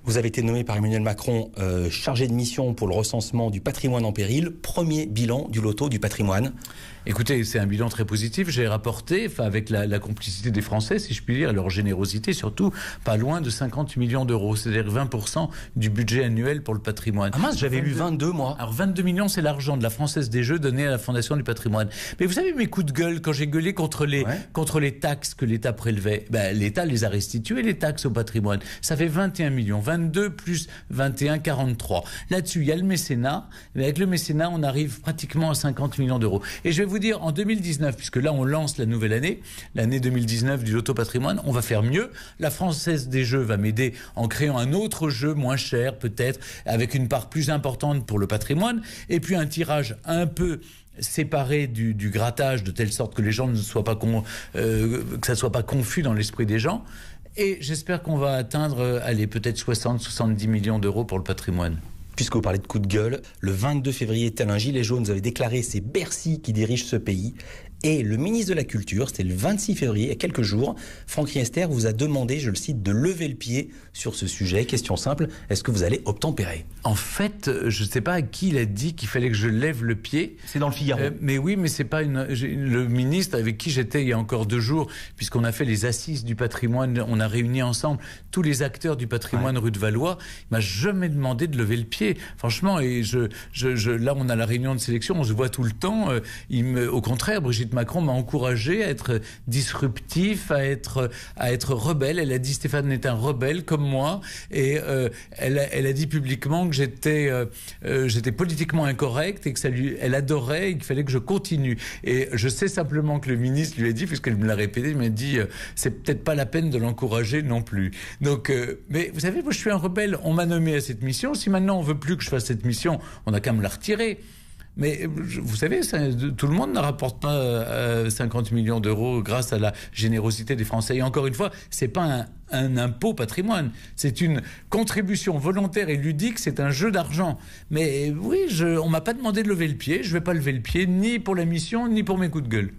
Vous avez été nommé par Emmanuel Macron chargé de mission pour le recensement du patrimoine en péril. Premier bilan du loto du patrimoine. Écoutez, c'est un bilan très positif. J'ai rapporté, avec la complicité des Français, si je puis dire, et leur générosité surtout, pas loin de 50 millions d'euros. C'est-à-dire 20% du budget annuel pour le patrimoine. Ah mince, j'avais lu 22 moi. Alors 22 millions, c'est l'argent de la Française des Jeux donné à la Fondation du patrimoine. Mais vous savez mes coups de gueule quand j'ai gueulé contre les taxes que l'État prélevait. L'État les a restituées, les taxes au patrimoine. Ça fait 21 millions. 22 plus 21, 43. Là-dessus, il y a le mécénat. Mais avec le mécénat, on arrive pratiquement à 50 millions d'euros. Et je vais vous dire, en 2019, puisque là, on lance la nouvelle année, l'année 2019 du loto patrimoine, on va faire mieux. La Française des Jeux va m'aider en créant un autre jeu moins cher, peut-être, avec une part plus importante pour le patrimoine, et puis un tirage un peu séparé du grattage, de telle sorte que les gens ne soient pas que ça soit pas confus dans l'esprit des gens. Et j'espère qu'on va atteindre, peut-être 60-70 millions d'euros pour le patrimoine. Puisque vous parlez de coup de gueule, le 22 février, tel un gilet jaune, vous avez déclaré c'est Bercy qui dirige ce pays. Et le ministre de la Culture, c'était le 26 février, il y a quelques jours, Franck Riester vous a demandé, je le cite, de lever le pied sur ce sujet. Question simple, est-ce que vous allez obtempérer? En fait, je ne sais pas à qui il a dit qu'il fallait que je lève le pied. C'est dans le Figaro. Mais oui, mais c'est pas le ministre avec qui j'étais il y a encore 2 jours, puisqu'on a fait les assises du patrimoine, on a réuni ensemble tous les acteurs du patrimoine rue de Valois. Il m'a jamais demandé de lever le pied. Franchement, et là, on a la réunion de sélection, on se voit tout le temps. Au contraire, Brigitte Macron m'a encouragé à être disruptif, à être rebelle. Elle a dit Stéphane est un rebelle comme moi, et elle a dit publiquement que j'étais politiquement incorrect et que elle adorait et qu'il fallait que je continue. Et je sais simplement que le ministre lui a dit, puisqu'elle me l'a répété, il m'a dit c'est peut-être pas la peine de l'encourager non plus. Donc, mais vous savez, moi je suis un rebelle. On m'a nommé à cette mission. Si maintenant on veut plus que je fasse cette mission, on a qu'à me la retirer. Mais vous savez, tout le monde ne rapporte pas 50 millions d'euros grâce à la générosité des Français. Et encore une fois, c'est pas un impôt patrimoine, c'est une contribution volontaire et ludique, c'est un jeu d'argent. Mais oui, on m'a pas demandé de lever le pied, je vais pas lever le pied ni pour la mission, ni pour mes coups de gueule.